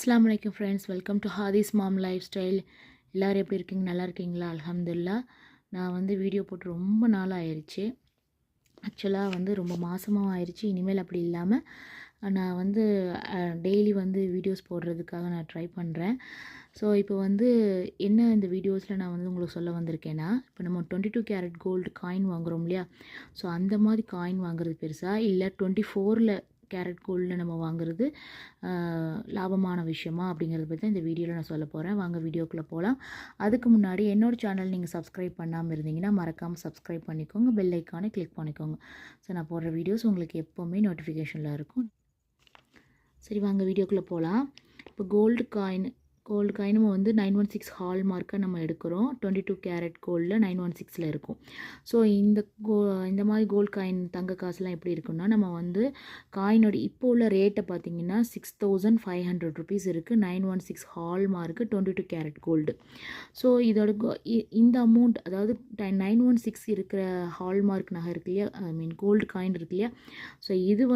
அஸ்ஸலாமு அலைக்கும் friends, welcome to Hadis Mom Lifestyle. எல்லோரும் எப்படி இருக்கீங்க? நல்லா இருக்கீங்களா? அல்ஹம்துலில்லாஹ். நான் வீடியோ போட்டு ரொம்ப நாள் ஆயிடுச்சு. ஆக்சுவலாக ரொம்ப மாதமாக ஆயிடுச்சு. இனிமேல் அப்படி இல்லாமல் நான் டெய்லி வீடியோஸ் போடுறதுக்காக நான் ட்ரை பண்ணுறேன். ஸோ இப்போ என்ன இந்த வீடியோஸில் நான் உங்களுக்கு சொல்ல வந்திருக்கேன்னா, இப்போ நம்ம 22 கேரட் கோல்டு காயின் வாங்குகிறோம் இல்லையா? ஸோ அந்த மாதிரி காயின் வாங்குறது பெருசா, இல்லை 24 கேரட் கோல்டில் நம்ம வாங்குறது லாபமான விஷயமா அப்படிங்கிறத பற்றி இந்த வீடியோவில் நான் சொல்ல போகிறேன். வாங்க வீடியோக்குள்ளே போகலாம். அதுக்கு முன்னாடி என்னோடய சேனல் நீங்கள் சப்ஸ்கிரைப் பண்ணாமல் இருந்தீங்கன்னா மறக்காமல் சப்ஸ்கிரைப் பண்ணிக்கோங்க, பெல் ஐக்கானை கிளிக் பண்ணிக்கோங்க. ஸோ நான் போடுற வீடியோஸ் உங்களுக்கு எப்போவுமே நோட்டிஃபிகேஷனில் இருக்கும். சரி, வாங்க வீடியோக்குள்ளே போகலாம். இப்போ கோல்டு காயின் நம்ம 916 ஹால் மார்க்கை நம்ம எடுக்கிறோம். 22 கேரட் கோல்டில் 916 இருக்கும். ஸோ இந்த மாதிரி கோல்டு காயின் தங்க காசுலாம் எப்படி இருக்குன்னா, நம்ம காயினோட இப்போ உள்ள ரேட்டை பார்த்தீங்கன்னா 6500 ருபீஸ் இருக்குது. 916 hall mark 22 carat gold. So இதோட இந்த அமௌண்ட், அதாவது 916 இருக்கிற ஹால்மார்க் நகை இருக்கு இல்லையா, கோல்டு காயின் இருக்கு இல்லையா, ஸோ இது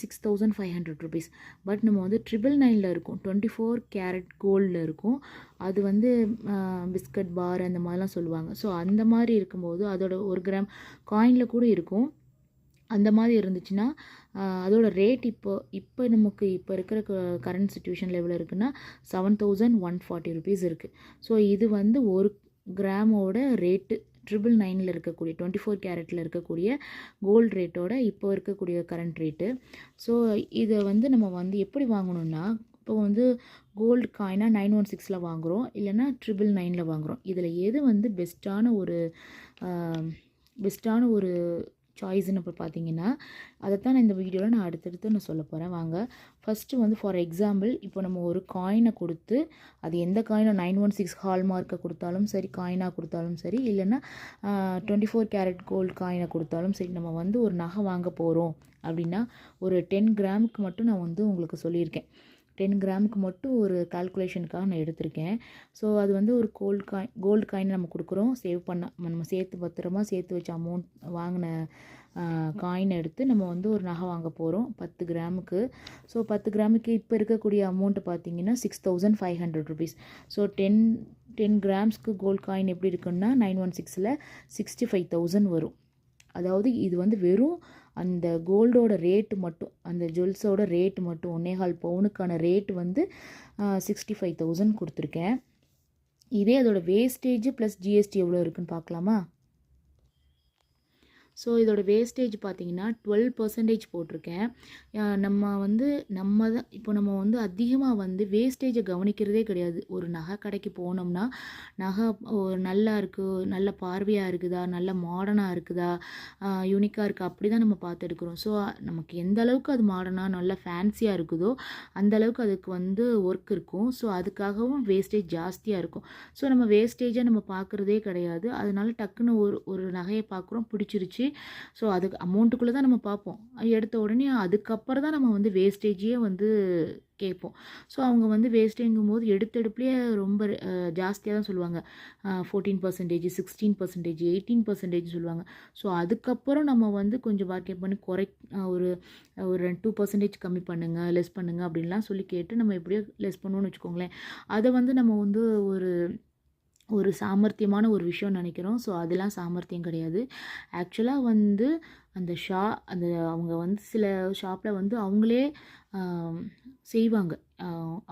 6500 ருபீஸ். பட் நம்ம 999 இருக்கும், 24 கேரட் கோல்டில் இருக்கும். அது பிஸ்கட் பார் அந்த மாதிரிலாம் சொல்லுவாங்க. ஸோ அந்த மாதிரி இருக்கும்போது அதோட 1 கிராம் காயினில் கூட இருக்கும். அந்த மாதிரி இருந்துச்சுன்னா அதோட ரேட் இப்போ நமக்கு இப்போ இருக்கிற கரண்ட் சுச்சுவேஷனில் எவ்வளோ இருக்குன்னா 7140 ருபீஸ் இருக்குது. ஸோ இது 1 கிராமோட ரேட்டு 999 இருக்கக்கூடிய 24 கேரட்டில் இருக்கக்கூடிய கோல்டு ரேட்டோட இப்போ இருக்கக்கூடிய கரண்ட் ரேட்டு. ஸோ இதை நம்ம எப்படி வாங்கணுன்னா, இப்போ கோல்டு காயினாக 916 வாங்குகிறோம், இல்லைன்னா 999 வாங்குகிறோம். இதில் எது பெஸ்ட்டான ஒரு சாய்ஸ்ன்னு இப்போ பார்த்தீங்கன்னா, அதைத்தான் நான் இந்த வீடியோவில் நான் அடுத்தடுத்து சொல்ல போகிறேன். வாங்க ஃபஸ்ட்டு ஃபார் எக்ஸாம்பிள், இப்போ நம்ம ஒரு காயினை கொடுத்து, அது எந்த காயினை 916 ஹால் மார்க்கை கொடுத்தாலும் சரி, காயினாக கொடுத்தாலும் சரி, இல்லைன்னா 24 கேரட் கோல்டு காயினை கொடுத்தாலும் சரி, நம்ம ஒரு நகை வாங்க போகிறோம் அப்படின்னா ஒரு 10 கிராமுக்கு மட்டும் நான் உங்களுக்கு சொல்லியிருக்கேன். 10 கிராமுக்கு மட்டும் ஒரு கால்குலேஷனுக்காக நான் எடுத்திருக்கேன். ஸோ அது ஒரு கோல்டு காயின் நம்ம கொடுக்குறோம். நம்ம பத்திரமா சேர்த்து வச்ச அமௌண்ட் வாங்கின காயினை எடுத்து நம்ம ஒரு நகை வாங்க போகிறோம் 10 கிராமுக்கு. ஸோ 10 கிராமுக்கு இப்போ இருக்கக்கூடிய அமௌண்ட்டு பார்த்தீங்கன்னா 6500 ருபீஸ். ஸோ 10 கிராம்ஸ்க்கு கோல்டு காயின் எப்படி இருக்குன்னா 916ல் 65000 வரும். அதாவது இது வெறும் அந்த கோல்டோட ரேட்டு மட்டும், அந்த ஜுவல்ஸோட ரேட்டு மட்டும் 1.25 பவுனுக்கான ரேட்டு 65,000 கொடுத்துருக்கேன். இதே அதோட வேஸ்டேஜ் ப்ளஸ் ஜிஎஸ்டி எவ்வளோ இருக்குன்னு பார்க்கலாமா? ஸோ இதோட வேஸ்டேஜ் பார்த்தீங்கன்னா 12% போட்டிருக்கேன். நம்ம தான் இப்போ நம்ம அதிகமாக வேஸ்டேஜை கவனிக்கிறதே கிடையாது. ஒரு நகை கடைக்கு போனோம்னா நகை நல்லா இருக்குது, நல்ல பார்வையாக இருக்குதா, நல்ல மாடர்னாக இருக்குதா, யூனிக்காக இருக்குது, அப்படி தான் நம்ம பார்த்து எடுக்கிறோம். ஸோ நமக்கு எந்த அளவுக்கு அது மாடர்னாக நல்லா ஃபேன்சியாக இருக்குதோ அந்தளவுக்கு அதுக்கு ஒர்க் இருக்கும். ஸோ அதுக்காகவும் வேஸ்டேஜ் ஜாஸ்தியாக இருக்கும். ஸோ நம்ம வேஸ்டேஜை நம்ம பார்க்குறதே கிடையாது. அதனால டக்குன்னு ஒரு நகையை பார்க்குறோம், பிடிச்சிருச்சு. ஸோ அதுக்கு அமௌண்ட்டுக்குள்ளே தான் நம்ம பார்ப்போம். எடுத்த உடனே அதுக்கப்புறம் தான் நம்ம வேஸ்டேஜையே கேட்போம். ஸோ அவங்க வேஸ்டேஜுங்கும் போது எடுத்தெடுப்புலேயே ரொம்ப ஜாஸ்தியாக தான் சொல்லுவாங்க. 14%, 16%, 18% சொல்லுவாங்க. ஸோ அதுக்கப்புறம் நம்ம கொஞ்சம் பார்கெட் பண்ணி ஒரு 2% கம்மி பண்ணுங்கள், லெஸ் பண்ணுங்கள் அப்படின்லாம் சொல்லி கேட்டு நம்ம எப்படியோ லெஸ் பண்ணுவோன்னு வச்சுக்கோங்களேன். அதை நம்ம ஒரு சாமர்த்தியமான ஒரு விஷயம்னு நினைக்கிறோம். ஸோ அதெல்லாம் சாமர்த்தியம் கிடையாது. ஆக்சுவலாக அந்த அவங்க சில ஷாப்பில் அவங்களே செய்வாங்க.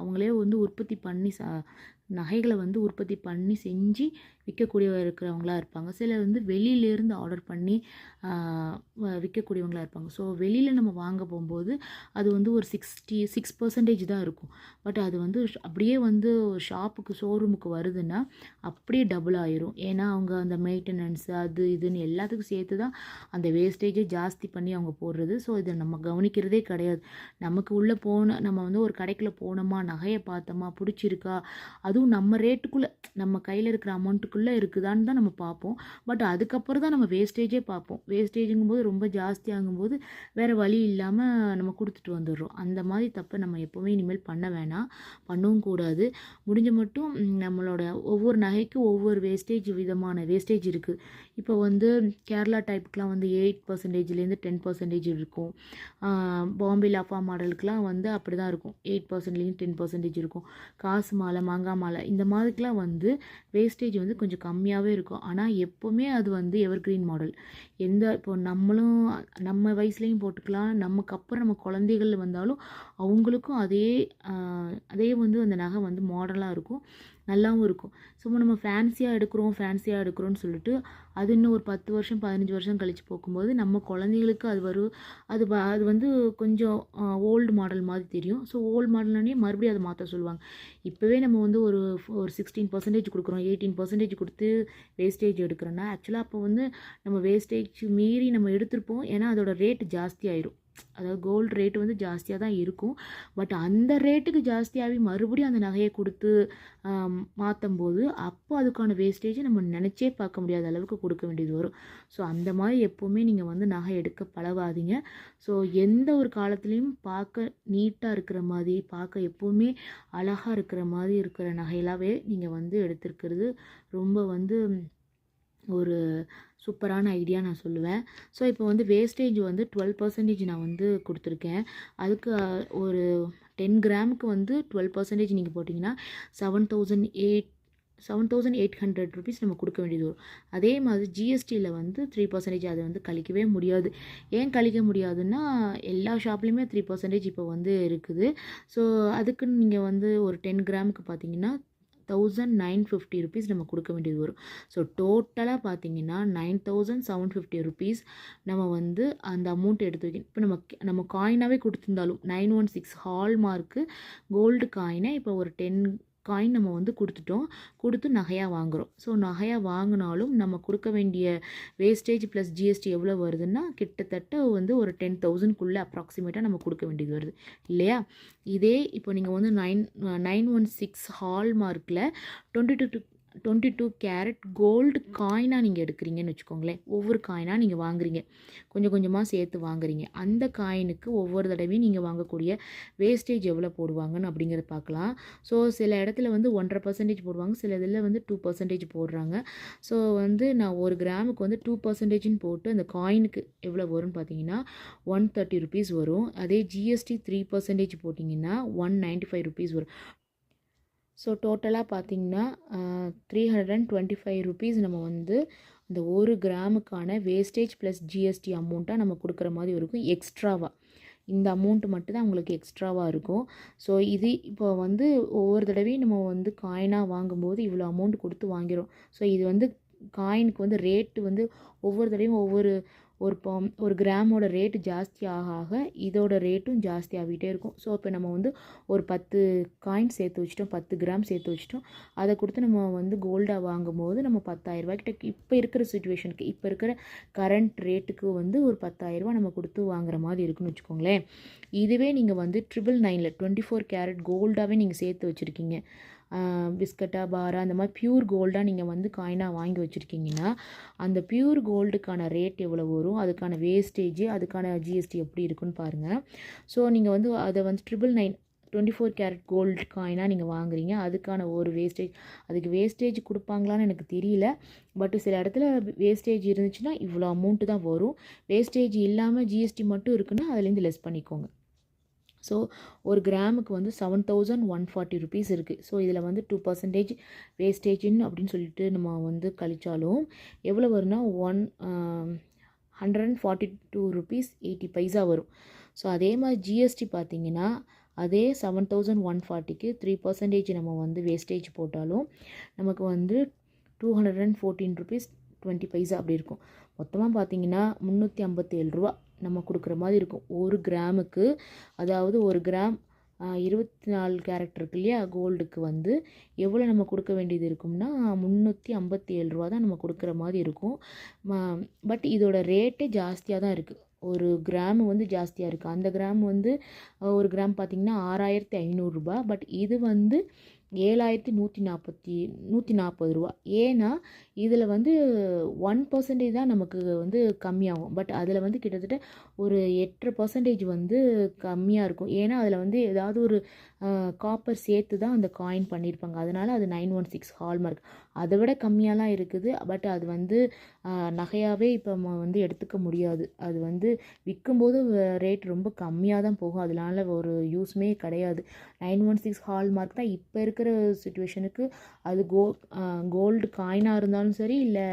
அவங்களே உற்பத்தி பண்ணி நகைகளை உற்பத்தி பண்ணி செஞ்சு விற்கக்கூடியவங்களா இருப்பாங்க. சில வெளியிலேருந்து ஆர்டர் பண்ணி விற்கக்கூடியவங்களாக இருப்பாங்க. ஸோ வெளியில் நம்ம வாங்க போகும்போது அது ஒரு 66% தான் இருக்கும். பட் அது அப்படியே ஒரு ஷாப்புக்கு ஷோரூமுக்கு வருதுன்னா அப்படியே டபுள் ஆயிரும். ஏன்னா அவங்க அந்த மெயின்டெனன்ஸ் அது இதுன்னு எல்லாத்துக்கும் சேர்த்து தான் அந்த வேஸ்டேஜை ஜாஸ்தி பண்ணி அவங்க போடுறது. ஸோ இதை நம்ம கவனிக்கிறதே கிடையாது. நமக்கு உள்ளே நம்ம ஒரு கடைக்குள்ளே போனோமா, நகையை பார்த்தோமா, பிடிச்சிருக்கா, அதுவும் நம்ம ரேட்டுக்குள்ளே நம்ம கையில் இருக்கிற அமௌண்ட்டுக்குள்ளே இருக்குதான்னு தான் நம்ம பார்ப்போம். பட் அதுக்கப்புறம் தான் நம்ம வேஸ்டேஜே பார்ப்போம். வேஸ்டேஜுங்கும்போது ரொம்ப ஜாஸ்தியாகும்போது வேறு வழி இல்லாமல் நம்ம கொடுத்துட்டு வந்துடுறோம். அந்த மாதிரி தப்பை நம்ம எப்போவுமே இனிமேல் பண்ண வேணாம், பண்ணவும் கூடாது. முடிஞ்ச மட்டும் நம்மளோட ஒவ்வொரு நகைக்கும் ஒவ்வொரு விதமான வேஸ்டேஜ் இருக்குது. இப்போ கேரளா டைப்புக்கெலாம் 8% 8%லேருந்து 10% இருக்கும். பாம்பே லாஃபா மாடலுக்குலாம் வந்து அப்படி தான் இருக்கும். 8%லேருந்து 10% இருக்கும். காசு மாலை, மாங்காய் மாலை இந்த மாதிரிக்கெலாம் வந்து வேஸ்டேஜ் வந்து கொஞ்சம் கம்மியாகவே இருக்கும். ஆனால் எப்போவுமே அது வந்து எவர்க்ரீன் மாடல். இப்போ நம்மளும் நம்ம வயசுலேயும் போட்டுக்கலாம். நமக்கு அப்புறம் நம்ம குழந்தைகள் வந்தாலும் அவங்களுக்கும் அதே வந்து அந்த நகை வந்து மாடலாக இருக்கும், நல்லாவும் இருக்கும். சும்மா நம்ம ஃபேன்சியாக எடுக்கிறோம்னு சொல்லிட்டு அது இன்னும் ஒரு 10 வருஷம் 15 வருஷம் கழித்து போகும்போது நம்ம குழந்தைங்களுக்கு அது வந்து கொஞ்சம் ஓல்டு மாடல் மாதிரி தெரியும். ஸோ ஓல்டு மாடல்னே மறுபடியும் அதை மாற்ற சொல்லுவாங்க. இப்போவே நம்ம வந்து ஒரு 16% கொடுக்குறோம், 18% கொடுத்து வேஸ்டேஜ் எடுக்கிறோன்னா ஆக்சுவலாக அப்போ வந்து நம்ம வேஸ்டேஜ் மீறி நம்ம எடுத்திருப்போம். ஏன்னா அதோட ரேட் ஜாஸ்தி ஆயிரும். அதாவது கோல்டு ரேட்டு வந்து ஜாஸ்தியாக தான் இருக்கும். பட் அந்த ரேட்டுக்கு ஜாஸ்தியாகவே மறுபடியும் அந்த நகையை கொடுத்து மாற்றும் போது அப்போ அதுக்கான வேஸ்டேஜை நம்ம நினச்சே பார்க்க முடியாத அளவுக்கு கொடுக்க வேண்டியது வரும். ஸோ அந்த மாதிரி எப்போவுமே நீங்கள் வந்து நகை எடுக்க பழகாதீங்க. ஸோ எந்த ஒரு காலத்துலேயும் பார்க்க நீட்டாக இருக்கிற மாதிரி, பார்க்க எப்போவுமே அழகாக இருக்கிற மாதிரி இருக்கிற நகையிலாவே நீங்கள் வந்து எடுத்துருக்கிறது ரொம்ப வந்து ஒரு சூப்பரான ஐடியா நான் சொல்லுவேன். ஸோ இப்போ வந்து வேஸ்டேஜ் வந்து 12% நான் வந்து கொடுத்துருக்கேன். அதுக்கு ஒரு 10 கிராமுக்கு வந்து 12% நீங்கள் போட்டிங்கன்னா 7,800 ருபீஸ் நம்ம கொடுக்க வேண்டியது வரும். அதே மாதிரி ஜிஎஸ்டியில் வந்து 3% அதை வந்து கழிக்கவே முடியாது. ஏன் கழிக்க முடியாதுன்னா எல்லா ஷாப்லேயுமே 3% இப்போ வந்து இருக்குது. ஸோ அதுக்குன்னு நீங்கள் வந்து ஒரு 10 கிராமுக்கு பார்த்தீங்கன்னா 1,950 ருபீஸ் நம்ம கொடுக்க வேண்டியது வரும். ஸோ டோட்டலாக பார்த்தீங்கன்னா 9,750 ருபீஸ் நம்ம வந்து அந்த அமௌண்ட் எடுத்து வைக்கணும். இப்போ நம்ம காயினாகவே கொடுத்துருந்தாலும் 916 ஹால்மார்க்கு கோல்டு காயினை இப்போ ஒரு 10 காயின் நம்ம வந்து கொடுத்து நகையாக வாங்குகிறோம். ஸோ நகையாக வாங்கினாலும் நம்ம கொடுக்க வேண்டிய வேஸ்டேஜ் ப்ளஸ் ஜிஎஸ்டி எவ்வளோ வருதுன்னா கிட்டத்தட்ட வந்து ஒரு 10,000க்குள்ளே அப்ராக்சிமேட்டாக நம்ம கொடுக்க வேண்டியது வருது இல்லையா? இதே இப்போ நீங்கள் வந்து 916 ஹால்மார்க்கில் 22 கேரட் கோல்டு காயினாக நீங்கள் எடுக்கிறீங்கன்னு வச்சுக்கோங்களேன். ஒவ்வொரு காயினாக நீங்கள் வாங்குறீங்க, கொஞ்சம் கொஞ்சமாக சேர்த்து வாங்குறீங்க. அந்த காயினுக்கு ஒவ்வொரு தடவையும் நீங்கள் வாங்கக்கூடிய வேஸ்டேஜ் எவ்வளோ போடுவாங்கன்னு அப்படிங்கிறத பார்க்கலாம். ஸோ சில இடத்துல வந்து 1.5% போடுவாங்க, சில இதில் வந்து 2% போடுறாங்க. ஸோ வந்து நான் ஒரு கிராமுக்கு வந்து 2%ன்னு போட்டு அந்த காயினுக்கு எவ்வளோ வரும்னு பார்த்தீங்கன்னா 130 ருபீஸ் வரும். அதே ஜிஎஸ்டி 3% போட்டிங்கன்னா 195 ருபீஸ் வரும். ஸோ டோட்டலாக பார்த்திங்கன்னா 325 ருபீஸ் நம்ம வந்து இந்த ஒரு கிராமுக்கான வேஸ்டேஜ் ப்ளஸ் ஜிஎஸ்டி அமௌண்ட்டாக நம்ம கொடுக்குற மாதிரி இருக்கும். எக்ஸ்ட்ராவாக இந்த அமௌண்ட் மட்டும்தான் உங்களுக்கு எக்ஸ்ட்ராவாக இருக்கும். ஸோ இது இப்போ வந்து ஒவ்வொரு தடவையும் நம்ம வந்து காயினாக வாங்கும்போது இவ்வளோ அமௌண்ட் கொடுத்து வாங்கிறோம். ஸோ இது வந்து காயினுக்கு வந்து ரேட்டு வந்து ஒவ்வொரு தடவையும் ஒரு கிராமோட ரேட்டு ஜாஸ்தி ஆக இதோட ரேட்டும் ஜாஸ்தி ஆகிட்டே இருக்கும். ஸோ இப்போ நம்ம வந்து ஒரு 10 காயின் சேர்த்து வச்சிட்டோம், 10 கிராம் சேர்த்து வச்சிட்டோம். அதை கொடுத்து நம்ம வந்து கோல்டாக வாங்கும்போது நம்ம 10,000 ரூபாய்க்கிட்ட இப்போ இருக்கிற சுச்சுவேஷனுக்கு இப்போ இருக்கிற கரண்ட் ரேட்டுக்கு வந்து ஒரு 10,000 ரூபா நம்ம கொடுத்து வாங்குற மாதிரி இருக்குன்னு வச்சுக்கோங்களேன். இதுவே நீங்கள் வந்து 999 24 கேரட் கோல்டாகவே நீங்கள் சேர்த்து வச்சுருக்கீங்க, பிஸ்கட்டா பாரா அந்த மாதிரி பியூர் கோல்டாக நீங்கள் வந்து காயினாக வாங்கி வச்சுருக்கீங்கன்னா அந்த பியூர் கோல்டுக்கான ரேட் எவ்வளோ வரும், அதுக்கான வேஸ்டேஜ், அதுக்கான ஜிஎஸ்டி எப்படி இருக்குன்னு பாருங்கள். ஸோ நீங்கள் வந்து அதை வந்து 999 24 கேரட் கோல்டு காயினாக நீங்கள் வாங்குறீங்க, அதுக்கான ஒரு அதுக்கு வேஸ்டேஜ் கொடுப்பாங்களான்னு எனக்கு தெரியல. பட் சில இடத்துல வேஸ்டேஜ் இருந்துச்சுன்னா இவ்வளோ அமௌண்ட்டு தான் வரும். வேஸ்டேஜ் இல்லாமல் ஜிஎஸ்டி மட்டும் இருக்குன்னா அதுலேருந்து லெஸ் பண்ணிக்கோங்க. ஸோ ஒரு கிராமுக்கு வந்து 7,140 ருபீஸ் இருக்குது. ஸோ இதில் வந்து 2% வேஸ்டேஜின்னு அப்படின்னு சொல்லிட்டு நம்ம வந்து கழித்தாலும் எவ்வளோ வரும்னா 142 ருபீஸ் 80 பைசா வரும். ஸோ அதே மாதிரி ஜிஎஸ்டி பார்த்திங்கன்னா அதே 7,140க்கு 3% நம்ம வந்து வேஸ்டேஜ் போட்டாலும் நமக்கு வந்து 214 ருபீஸ் 20 பைசா அப்படி இருக்கும். மொத்தமாக பார்த்திங்கன்னா 357 ரூபா நம்ம கொடுக்குற மாதிரி இருக்கும் ஒரு கிராமுக்கு. அதாவது ஒரு கிராம் 24 கேரட் இருக்கு இல்லையா கோல்டுக்கு வந்து எவ்வளோ நம்ம கொடுக்க வேண்டியது இருக்கும்னா 357 ரூபா தான் நம்ம கொடுக்குற மாதிரி இருக்கும். பட் இதோட ரேட்டே ஜாஸ்தியாக தான் இருக்குது. ஒரு கிராம் வந்து ஜாஸ்தியாக இருக்குது. அந்த கிராம் வந்து ஒரு கிராம் பார்த்திங்கன்னா 6,500 ரூபா. பட் இது வந்து 7,140 ரூபா. ஏன்னா இதில் வந்து 1% தான் நமக்கு வந்து கம்மியாகும். பட் அதில் வந்து கிட்டத்தட்ட ஒரு 8.5% வந்து கம்மியாக இருக்கும். ஏன்னா அதில் வந்து ஏதாவது ஒரு காப்பர் சேர்த்து தான் அந்த காயின் பண்ணியிருப்பாங்க. அதனால் அது 916 ஹால்மார்க். அதை விட கம்மியாலாம் இருக்குது. பட் அது வந்து நகையாகவே இப்போ நம்ம வந்து எடுத்துக்க முடியாது. அது வந்து விற்கும்போது ரேட் ரொம்ப கம்மியாக தான் போகும். அதனால ஒரு யூஸுமே கிடையாது. 916 ஹால்மார்க் தான் இப்போ இருக்கிற சுச்சுவேஷனுக்கு. அது கோல்டு காயினாக இருந்தாலும் சரி, இல்லை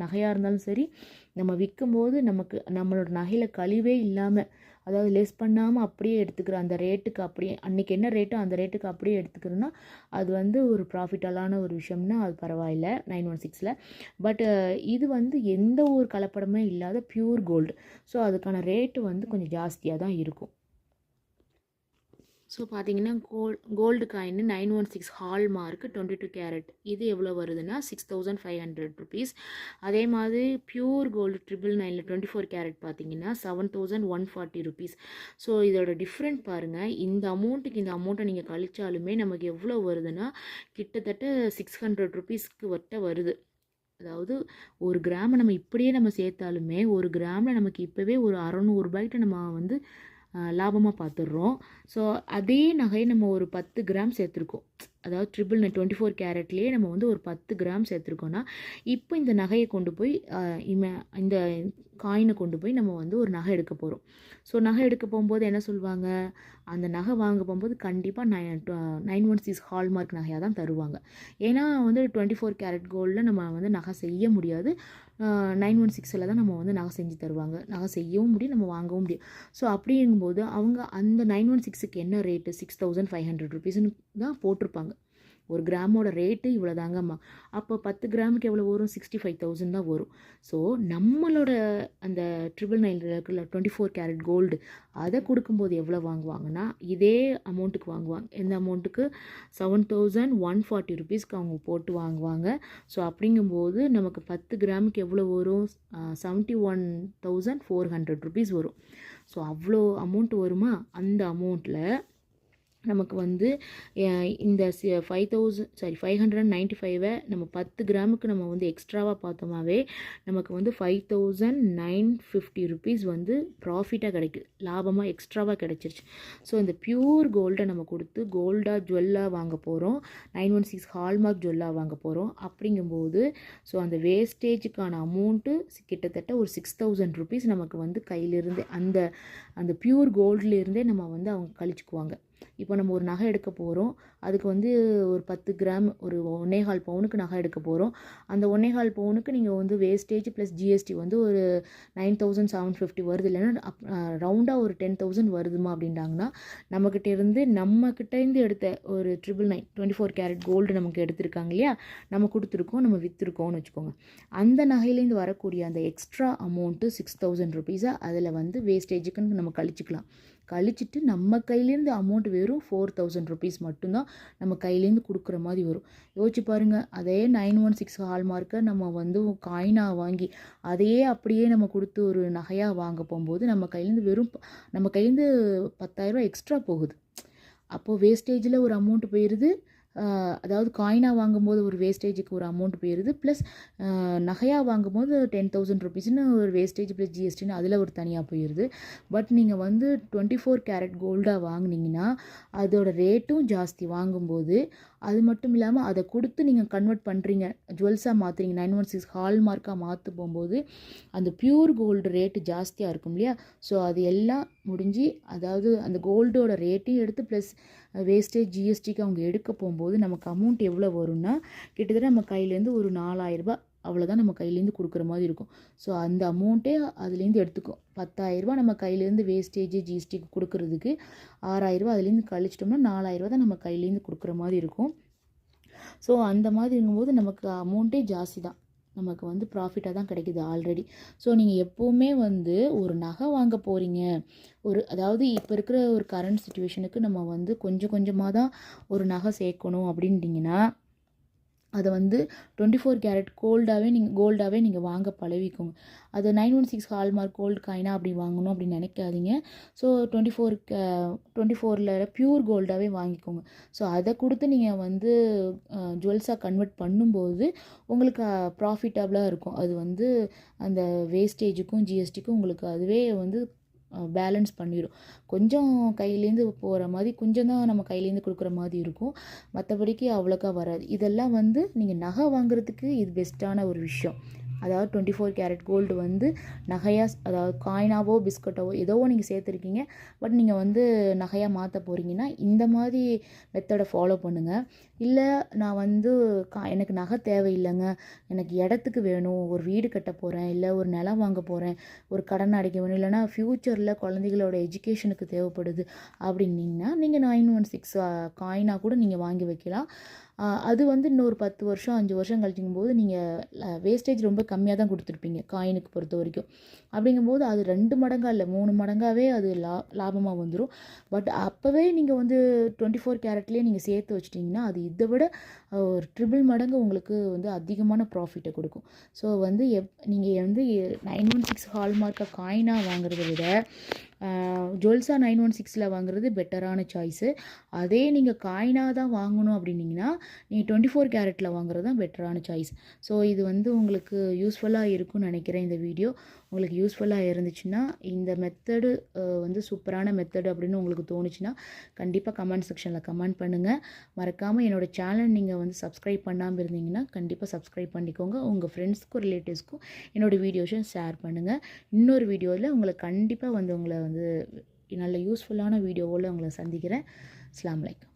நகையாக இருந்தாலும் சரி, நம்ம விற்கும்போது நம்மளோட நகையில் கழிவே இல்லாமல், அதாவது லெஸ் பண்ணாமல் அப்படியே எடுத்துக்கிற அந்த ரேட்டுக்கு, அப்படியே அன்றைக்கி என்ன ரேட்டோ அந்த ரேட்டுக்கு அப்படியே எடுத்துக்கிறோன்னா அது வந்து ஒரு ப்ராஃபிட்டலான ஒரு விஷயம்னா அது பரவாயில்லை 916. பட் இது வந்து எந்த ஒரு கலப்படமே இல்லாத பியூர் கோல்டு. ஸோ அதுக்கான ரேட்டு வந்து கொஞ்சம் ஜாஸ்தியாக தான் இருக்கும். ஸோ பார்த்தீங்கன்னா கோல்டு காயின் 916 ஹால்மார்க் 22 கேரட் இது எவ்வளோ வருதுன்னா 6,500 ருபீஸ். அதே மாதிரி பியூர் கோல்டு 999 24 கேரட் பார்த்தீங்கன்னா 7,140 ருபீஸ். ஸோ இதோட டிஃப்ரெண்ட் பாருங்கள். இந்த அமௌண்ட்டுக்கு இந்த அமௌண்ட்டை நீங்கள் கழிச்சாலுமே நமக்கு எவ்வளோ வருதுன்னா கிட்டத்தட்ட 600 ருபீஸ்க்கு வருது. அதாவது ஒரு கிராமை நம்ம இப்படியே நம்ம சேர்த்தாலுமே ஒரு கிராமில் நமக்கு இப்போவே ஒரு 600 ரூபாய்கிட்ட நம்ம வந்து லாபமாக பார்த்துடுறோம். ஸோ அதே நகை நம்ம ஒரு 10 கிராம் சேர்த்துருக்கோம். அதாவது 999 24 கேரட்லேயே நம்ம வந்து ஒரு 10 கிராம் சேர்த்துருக்கோன்னா இப்போ இந்த நகையை கொண்டு போய் இந்த காயினை கொண்டு போய் நம்ம வந்து ஒரு நகை எடுக்க போகிறோம். ஸோ நகை எடுக்க போகும்போது என்ன சொல்லுவாங்க, அந்த நகை வாங்க போகும்போது கண்டிப்பாக 916 ஹால்மார்க் நகையாக தான் தருவாங்க. ஏன்னா வந்து 24 கேரட் கோல்டில் நம்ம வந்து நகை செய்ய முடியாது. 916 தான் நம்ம வந்து நகை செஞ்சு தருவாங்க. நகை செய்யவும் முடியும், நம்ம வாங்கவும் முடியும். ஸோ அப்படிங்கும்போது அவங்க அந்த 916க்கு என்ன ரேட்டு 6,500 ருபீஸ்ன்னு தான் போட்டிருப்பாங்க. ஒரு கிராமோட ரேட்டு இவ்வளோ தாங்கம்மா. அப்போ 10 கிராமுக்கு எவ்வளோ வரும், 65,000 தான் வரும். ஸோ நம்மளோட அந்த 999 இருக்குல்ல 24 கேரட் கோல்டு, அதை கொடுக்கும்போது எவ்வளோ வாங்குவாங்கன்னா இதே அமௌண்ட்டுக்கு வாங்குவாங்க. எந்த அமௌண்ட்டுக்கு 7,140 ருபீஸ்க்கு அவங்க போட்டு வாங்குவாங்க. ஸோ அப்படிங்கும்போது நமக்கு 10 கிராமுக்கு எவ்வளோ வரும், 71,400 ருபீஸ் வரும். ஸோ அவ்வளோ அமௌண்ட் வருமா. அந்த அமௌண்ட்டில் நமக்கு வந்து இந்த 595 நம்ம 10 கிராமுக்கு நம்ம வந்து எக்ஸ்ட்ராவாக பார்த்தோமாவே நமக்கு வந்து 5,950 ருபீஸ் வந்து ப்ராஃபிட்டாக கிடைக்குது, லாபமாக எக்ஸ்ட்ராவாக கிடைச்சிருச்சு. ஸோ இந்த பியூர் கோல்டை நம்ம கொடுத்து கோல்டாக ஜுவல்லாக வாங்க போகிறோம், 916 ஹால்மார்க் ஜுவல்லாக வாங்க போகிறோம். அப்படிங்கும்போது ஸோ அந்த வேஸ்டேஜுக்கான அமௌண்ட்டு கிட்டத்தட்ட ஒரு 6,000 ருபீஸ் நமக்கு வந்து கையிலிருந்தே அந்த பியூர் கோல்ட்லேருந்தே நம்ம வந்து அவங்க கழிச்சுக்குவாங்க. இப்போ நம்ம ஒரு நகை எடுக்க போகிறோம், அதுக்கு வந்து ஒரு 10 கிராம் ஒரு 1.25 பவுனுக்கு நகை எடுக்க போகிறோம். அந்த 1.25 பவுனுக்கு நீங்கள் வந்து வேஸ்டேஜ் ப்ளஸ் ஜிஎஸ்டி வந்து ஒரு 9,750 வருது, இல்லைன்னா ரவுண்டாக ஒரு 10,000 வருதுமா அப்படின்ட்டாங்கன்னா நம்மக்கிட்டேருந்து எடுத்த ஒரு 999 24 கேரட் கோல்டு நமக்கு எடுத்திருக்காங்க இல்லையா, நம்ம கொடுத்துருக்கோம், நம்ம விற்றுருக்கோம்னு வச்சுக்கோங்க. அந்த நகையிலேருந்து வரக்கூடிய அந்த எக்ஸ்ட்ரா அமௌண்ட்டு 6,000 ருபீஸை அதில் வந்து வேஸ்டேஜுக்குன்னு நம்ம கழிச்சிட்டு நம்ம கையிலேருந்து அமௌண்ட் வெறும் 4,000 ருபீஸ் மட்டும்தான் நம்ம கையிலேருந்து கொடுக்குற மாதிரி வரும். யோசிச்சு பாருங்கள். அதே 916 ஹால்மார்க்கை நம்ம வந்து காயினாக வாங்கி அதையே அப்படியே நம்ம கொடுத்து ஒரு நகையாக வாங்க போகும்போது நம்ம கையிலேருந்து 10,000 எக்ஸ்ட்ரா போகுது. அப்போது வேஸ்டேஜில் ஒரு அமௌண்ட் போயிடுது. அதாவது காயினாக வாங்கும்போது ஒரு வேஸ்டேஜுக்கு ஒரு அமௌண்ட் போயிடுது, ப்ளஸ் நகையாக வாங்கும்போது 10,000 ருபீஸ்னு ஒரு வேஸ்டேஜ் ப்ளஸ் ஜிஎஸ்டின்னு அதில் ஒரு தனியாக போயிடுது. பட் நீங்கள் வந்து 24 கேரட் கோல்டாக வாங்கினீங்கன்னா அதோட ரேட்டும் ஜாஸ்தி. வாங்கும்போது அது மட்டும் இல்லாமல் அதை கொடுத்து நீங்கள் கன்வெர்ட் பண்ணுறீங்க, ஜுவல்ஸாக மாற்றுறீங்க, 916 ஹால்மார்க்காக மாற்ற போகும்போது அந்த பியூர் கோல்டு ரேட்டு ஜாஸ்தியாக இருக்கும் இல்லையா. ஸோ அது எல்லாம் முடிஞ்சு, அதாவது அந்த கோல்டோட ரேட்டையும் எடுத்து ப்ளஸ் வேஸ்டேஜ் ஜிஎஸ்டிக்கு அவங்க எடுக்க போகும்போது நமக்கு அமௌண்ட் எவ்வளோ வரும்னா கிட்டத்தட்ட நம்ம கையிலேருந்து ஒரு 4,000 ரூபாய் அவ்வளோதான் நம்ம கையிலேருந்து கொடுக்குற மாதிரி இருக்கும். ஸோ அந்த அமௌண்ட்டே அதுலேருந்து எடுத்துக்கும். 10,000 ரூபா நம்ம கையிலேருந்து வேஸ்டேஜ் ஜிஎஸ்டிக்கு கொடுக்குறதுக்கு 6,000 ரூபா அதுலேருந்து கழிச்சிட்டோம்னா 4,000 ரூபா தான் நம்ம கையிலேருந்து கொடுக்குற மாதிரி இருக்கும். ஸோ அந்த மாதிரி இருக்கும்போது நமக்கு அமௌண்ட்டே ஜாஸ்தி தான், நமக்கு வந்து ப்ராஃபிட்டாக தான் கிடைக்கிது ஆல்ரெடி. ஸோ நீங்கள் எப்போவுமே வந்து ஒரு நகை வாங்க போகிறீங்க, அதாவது இப்போ இருக்கிற ஒரு கரண்ட் சுச்சுவேஷனுக்கு நம்ம வந்து கொஞ்சம் கொஞ்சமாக தான் ஒரு நகை சேர்க்கணும் அப்படின்ட்டிங்கன்னா அதை வந்து 24 கேரட் கோல்டாகவே நீங்கள் வாங்க பழகிக்கோங்க. அது 916 ஹால்மார்க் கோல்டு காயினா அப்படி வாங்கணும் அப்படின்னு நினைக்காதீங்க. ஸோ 24ல் பியூர் கோல்டாகவே வாங்கிக்கோங்க. ஸோ அதை கொடுத்து நீங்கள் வந்து ஜுவல்ஸாக கன்வெர்ட் பண்ணும்போது உங்களுக்கு ப்ராஃபிட்டபுளாக இருக்கும். அது வந்து அந்த வேஸ்டேஜுக்கும் ஜிஎஸ்டிக்கும் உங்களுக்கு அதுவே வந்து பேலன்ஸ் பண்ணிடும். கொஞ்சம் கையிலேருந்து போகிற மாதிரி கொஞ்சம் தான் நம்ம கையிலேருந்து கொடுக்குற மாதிரி இருக்கும். மற்றபடிக்கு அவ்வளோக்கா வராது. இதெல்லாம் வந்து நீங்கள் நகை வாங்குறதுக்கு இது பெஸ்ட்டான ஒரு விஷயம். அதாவது 24 கேரட் கோல்டு வந்து நகையாக, அதாவது காயினாவோ பிஸ்கட்டாவோ ஏதோ நீங்கள் சேர்த்துருக்கீங்க, பட் நீங்கள் வந்து நகையாக மாற்ற போகிறீங்கன்னா இந்த மாதிரி மெத்தடை ஃபாலோ பண்ணுங்கள். இல்லை நான் வந்து எனக்கு நகை தேவையில்லைங்க, எனக்கு இடத்துக்கு வேணும், ஒரு வீடு கட்ட போகிறேன், இல்லை ஒரு நிலம் வாங்க போகிறேன், ஒரு கடன் அடைக்க வேணும், இல்லைனா ஃப்யூச்சரில் குழந்தைகளோட எஜுகேஷனுக்கு தேவைப்படுது அப்படின்னீங்கன்னா நீங்கள் 916 காயினாக கூட நீங்கள் வாங்கி வைக்கலாம். அது வந்து இன்னொரு 10 வருஷம் 5 வருஷம் கழிச்சுங்கும்போது நீங்கள் வேஸ்டேஜ் ரொம்ப கம்மியாக தான் கொடுத்துருப்பீங்க காயினுக்கு பொறுத்த வரைக்கும். அப்படிங்கும்போது அது 2 மடங்காக இல்லை 3 மடங்காகவே அது லாபமாக வந்துடும். பட் அப்போவே நீங்கள் வந்து 24 கேரட்லேயே நீங்கள் சேர்த்து வச்சிட்டிங்கன்னா அது இதை விட ஒரு ட்ரிபிள் மடங்கு உங்களுக்கு வந்து அதிகமான ப்ராஃபிட்டை கொடுக்கும். ஸோ வந்து நீங்கள் வந்து 916 ஹால்மார்க்காக காயினாக வாங்குறத விட ஜுவல்ஸாக 916ல் வாங்குறது பெட்டரான சாய்ஸு. அதே நீங்கள் காயினாக தான் வாங்கணும் அப்படின்னிங்கன்னா நீங்கள் 24 கேரட்டில் வாங்குறது தான் பெட்டரான சாய்ஸ். ஸோ இது வந்து உங்களுக்கு யூஸ்ஃபுல்லாக இருக்கும்னு நினைக்கிறேன். இந்த வீடியோ உங்களுக்கு யூஸ்ஃபுல்லாக இருந்துச்சுன்னா, இந்த மெத்தடு வந்து சூப்பரான மெத்தடு அப்படின்னு உங்களுக்கு தோணுச்சுன்னா கண்டிப்பாக கமெண்ட் செக்ஷனில் கமெண்ட் பண்ணுங்கள். மறக்காமல் என்னோடய சேனல் நீங்கள் வந்து சப்ஸ்கிரைப் பண்ணாமல் இருந்தீங்கன்னா கண்டிப்பாக சப்ஸ்கிரைப் பண்ணிக்கோங்க. உங்கள் ஃப்ரெண்ட்ஸ்க்கும் ரிலேட்டிவ்ஸ்க்கும் என்னோடய வீடியோஸை ஷேர் பண்ணுங்கள். இன்னொரு வீடியோவில் உங்களை கண்டிப்பாக வந்து உங்களை வந்து நல்ல யூஸ்ஃபுல்லான வீடியோவில் உங்களை சந்திக்கிறேன். அஸ்ஸலாமு அலைக்கும்.